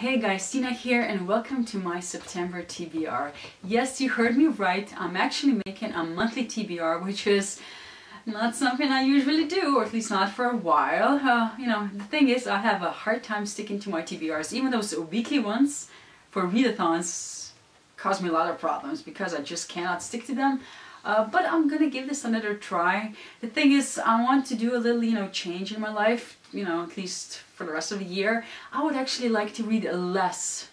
Hey guys, Tina here and welcome to my September TBR. Yes, you heard me right, I'm actually making a monthly TBR, which is not something I usually do, or at least not for a while. The thing is, I have a hard time sticking to my TBRs. Even those weekly ones for readathons cause me a lot of problems because I just cannot stick to them. But I'm gonna give this another try. The thing is, I want to do a little, change in my life, at least for the rest of the year. I would actually like to read less.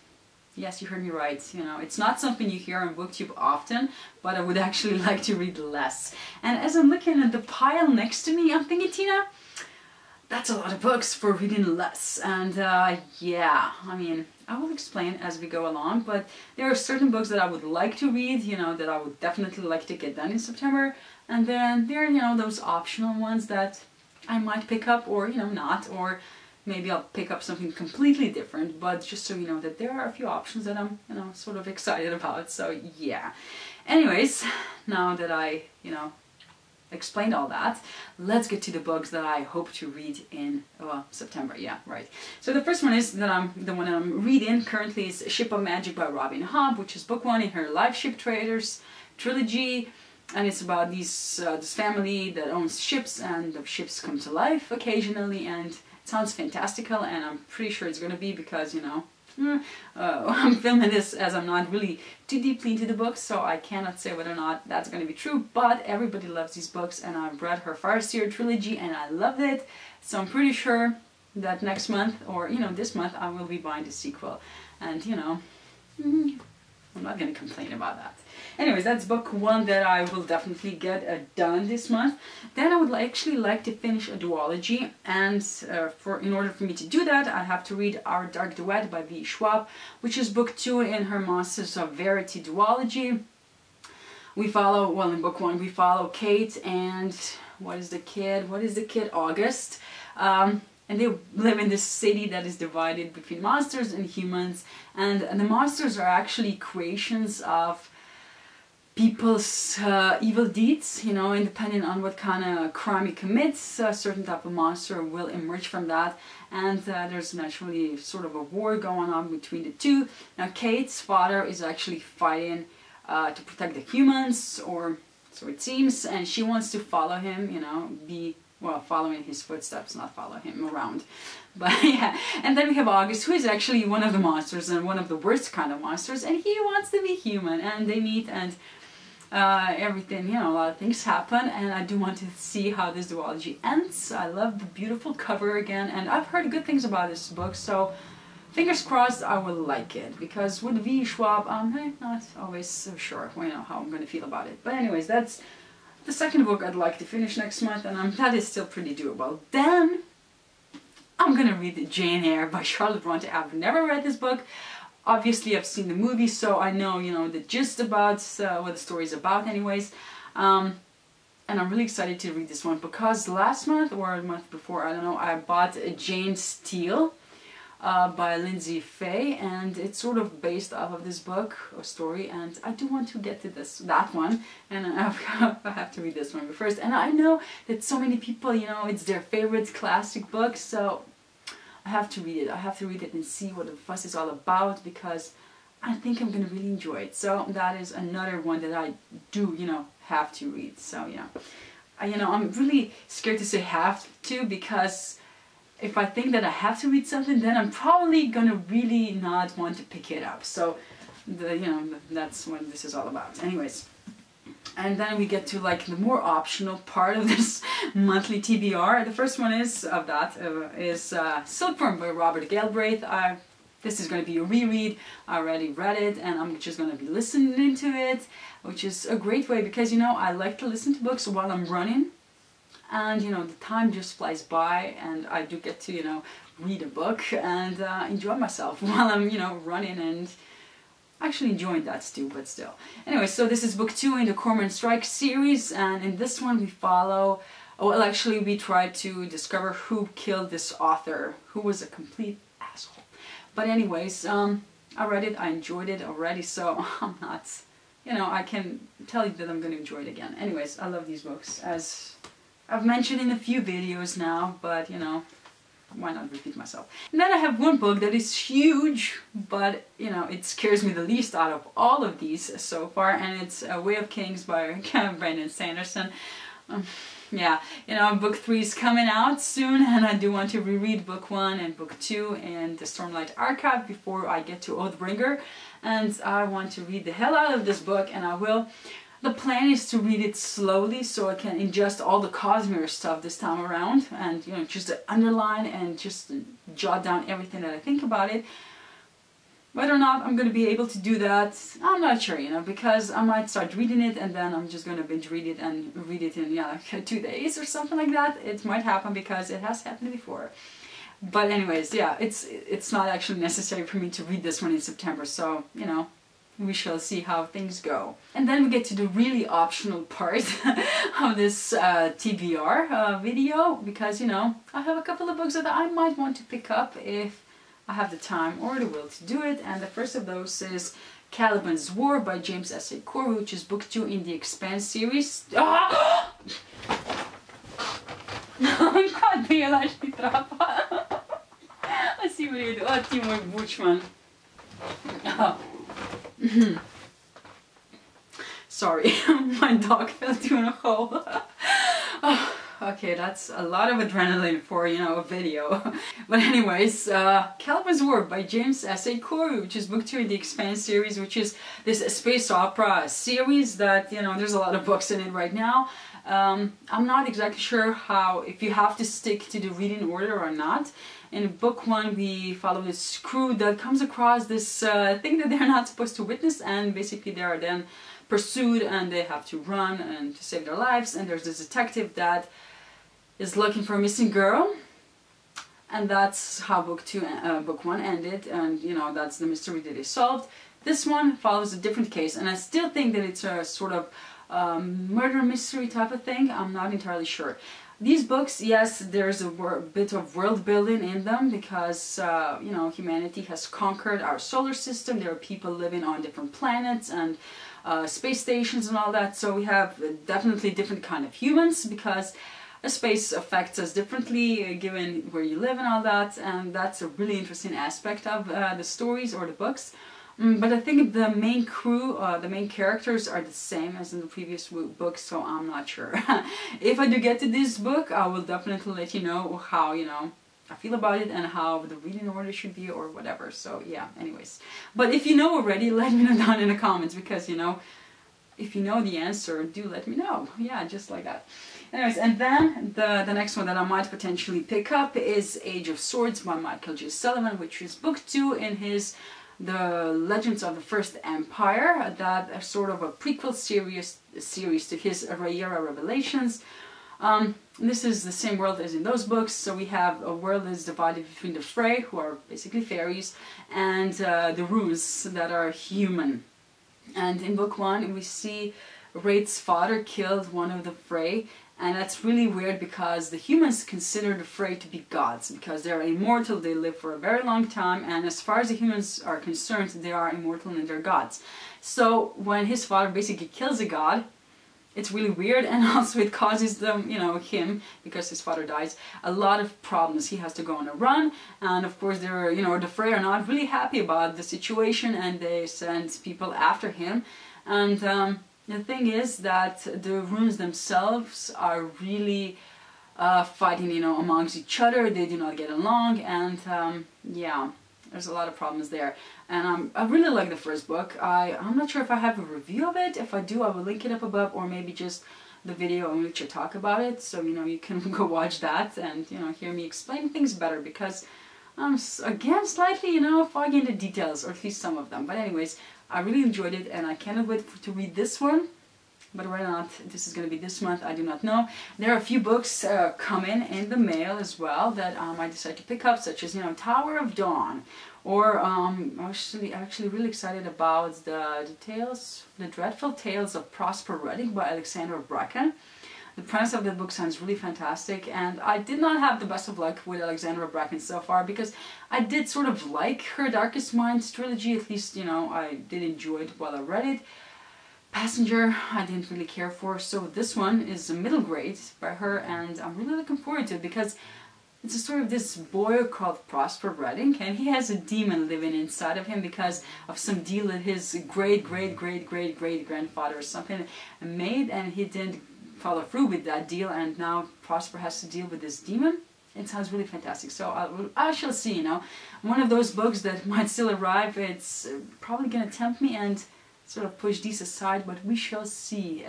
Yes, you heard me right. It's not something you hear on BookTube often, but I would actually like to read less. And as I'm looking at the pile next to me, I'm thinking, Tina, that's a lot of books for reading less. And yeah, I will explain as we go along, but there are certain books that I would like to read, that I would definitely like to get done in September. And then there are, those optional ones that I might pick up or, not, or maybe I'll pick up something completely different, but just so you know that there are a few options that I'm, sort of excited about. So yeah. Anyways, now that I, explained all that, let's get to the books that I hope to read in September. Yeah, right. So the first one is the one that I'm reading currently is Ship of Magic by Robin Hobb, which is book one in her Live Ship Traders trilogy, and it's about this family that owns ships, and the ships come to life occasionally, and it sounds fantastical, and I'm pretty sure it's gonna be because I'm filming this as I'm not really too deeply into the books, so I cannot say whether or not that's going to be true, but everybody loves these books, and I've read her Farseer trilogy and I loved it, so I'm pretty sure that next month, or this month, I will be buying the sequel, and I'm not going to complain about that. Anyways, that's book one that I will definitely get done this month. Then I would actually like to finish a duology, and in order for me to do that, I have to read Our Dark Duet by V. Schwab, which is book two in her Monsters of Verity duology. We follow, well, in book one, we follow Kate and what is the kid? August. And they live in this city that is divided between monsters and humans, and the monsters are actually creations of people's evil deeds, and depending on what kind of crime he commits, a certain type of monster will emerge from that, and there's naturally sort of a war going on between the two. Now Kate's father is actually fighting to protect the humans, or so it seems, and she wants to follow him, following his footsteps, not follow him around. But yeah, and then we have August, who is actually one of the monsters, and one of the worst kind of monsters, and he wants to be human, and they meet, and everything, a lot of things happen, and I do want to see how this duology ends. I love the beautiful cover again, and I've heard good things about this book, so fingers crossed I will like it, because with V. Schwab, I'm not always so sure, how I'm going to feel about it. But anyways, that's the second book I'd like to finish next month, and that is still pretty doable. Then I'm gonna read Jane Eyre by Charlotte Bronte. I've never read this book. Obviously, I've seen the movie, so I know, the gist about what the story is about anyways. And I'm really excited to read this one because last month, or a month before, I don't know, I bought Jane Steele by Lindsay Fay, and it's sort of based off of this book or story, and I do want to get to that one, and I have to read this one first. And I know that so many people, it's their favorite classic book, so I have to read it. I have to read it and see what the fuss is all about, because I think I'm going to really enjoy it. So that is another one that I do, have to read. So yeah, I'm really scared to say have to, because if I think that I have to read something, then I'm probably gonna really not want to pick it up. So, that's what this is all about. Anyways, and then we get to the more optional part of this monthly TBR. The first one is Silkworm by Robert Galbraith. This is going to be a reread. I already read it, and I'm just going to be listening to it, which is a great way because I like to listen to books while I'm running. And the time just flies by, and I do get to read a book and enjoy myself while I'm running, and actually enjoying that too, but still. Anyway, so this is book two in the Cormoran Strike series, and in this one we follow, we try to discover who killed this author, who was a complete asshole. But anyways, I read it, I enjoyed it already, so I'm not, I can tell you that I'm going to enjoy it again. Anyways, I love these books, as I've mentioned in a few videos now, but why not repeat myself? And then I have one book that is huge, but you know, it scares me the least out of all of these so far, and it's Way of Kings by Brandon Sanderson. Yeah, you know, book 3 is coming out soon, and I do want to reread book 1 and book 2 and the Stormlight Archive before I get to Oathbringer, and I want to read the hell out of this book, and I will. The plan is to read it slowly so I can ingest all the Cosmere stuff this time around, and you know, just to underline and just jot down everything that I think about it. Whether or not I'm going to be able to do that, I'm not sure, you know, because I might start reading it and then I'm just going to binge read it and read it in, yeah, like 2 days or something like that. It might happen because it has happened before. But anyways, yeah, it's not actually necessary for me to read this one in September, so, you know, we shall see how things go. And then we get to the really optional part of this TBR video, because, you know, I have a couple of books that I might want to pick up if I have the time or the will to do it, and the first of those is Caliban's War by James S. A. Corey, which is book 2 in the Expanse series. Ah! Kad delaš ti trapa? A si u redu, a ti moj bučman. Sorry, my dog fell down a hole. Okay, that's a lot of adrenaline for, you know, a video. But anyways, CalPERS War by James S. A. Corey, which is book 2 in the Expanse series, which is this space opera series that, you know, there's a lot of books in it right now. I'm not exactly sure if you have to stick to the reading order or not. In book 1, we follow this crew that comes across this thing that they're not supposed to witness, and basically they are then pursued and they have to run and to save their lives, and there's this detective that is looking for a missing girl, and that's how book 1 ended, and you know, that's the mystery that is solved. This one follows a different case, and I still think that it's a sort of murder mystery type of thing. I'm not entirely sure. These books, yes, there's a bit of world building in them because, you know, humanity has conquered our solar system. There are people living on different planets and space stations and all that. So we have definitely different kind of humans because space affects us differently given where you live and all that. And that's a really interesting aspect of the stories or the books. But I think the main crew, the main characters are the same as in the previous books, so I'm not sure. If I do get to this book, I will definitely let you know how, you know, I feel about it and how the reading order should be or whatever. So yeah, anyways. But if you know already, let me know down in the comments because, you know, if you know the answer, do let me know. Yeah, just like that. Anyways, and then the next one that I might potentially pick up is Age of Swords by Michael J. Sullivan, which is book 2 in his The Legends of the First Empire, that are sort of a prequel series to his Eyre Revelations. This is the same world as in those books, so we have a world that is divided between the Frey, who are basically fairies, and the Rus, that are human. And in book 1 we see Wraith's father killed one of the Frey, and that's really weird because the humans consider the Frey to be gods because they're immortal, they live for a very long time, and as far as the humans are concerned, they are immortal and they're gods. So when his father basically kills a god, it's really weird, and also it causes them, you know, him, because his father dies, a lot of problems. He has to go on a run, and of course they're, you know, the Frey are not really happy about the situation and they send people after him. And the thing is that the runes themselves are really fighting, you know, amongst each other. They do not get along, and yeah, there's a lot of problems there. And I really like the first book. I'm not sure if I have a review of it. If I do, I will link it up above, or maybe just the video in which I talk about it, so you know, you can go watch that and, you know, hear me explain things better, because I'm again slightly, you know, foggy in the details, or at least some of them. But anyways, I really enjoyed it and I cannot wait to read this one. But whether or not this is going to be this month, I do not know. There are a few books coming in the mail as well that I decide to pick up, such as, you know, Tower of Dawn, or I'm actually really excited about the Dreadful Tales of Prosper Ruddick by Alexandra Bracken. The premise of the book sounds really fantastic, and I did not have the best of luck with Alexandra Bracken so far because I did sort of like her Darkest Minds trilogy. At least, you know, I did enjoy it while I read it. Passenger, I didn't really care for, so this one is a middle grade by her, and I'm really looking forward to it because it's a story of this boy called Prosper Redding, and he has a demon living inside of him because of some deal that his great-great-great-great-great-grandfather or something made, and he didn't follow through with that deal, and now Prosper has to deal with this demon. It sounds really fantastic, so I shall see, you know. One of those books that might still arrive. It's probably going to tempt me and sort of push these aside, but we shall see.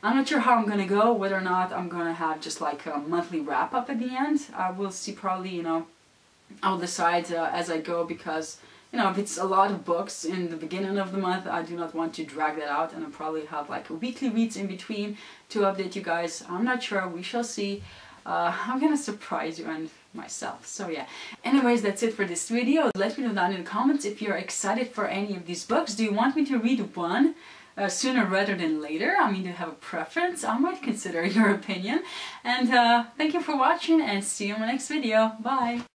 I'm not sure how I'm going to go, whether or not I'm going to have just like a monthly wrap-up at the end. We'll see, probably, you know, I'll decide as I go, because, you know, if it's a lot of books in the beginning of the month, I do not want to drag that out, and I'll probably have like weekly reads in between to update you guys. I'm not sure, we shall see. I'm gonna surprise you and myself, so yeah. Anyways, that's it for this video. Let me know down in the comments if you're excited for any of these books. Do you want me to read one sooner rather than later? I mean, do you have a preference? I might consider your opinion. And thank you for watching, and see you in my next video. Bye!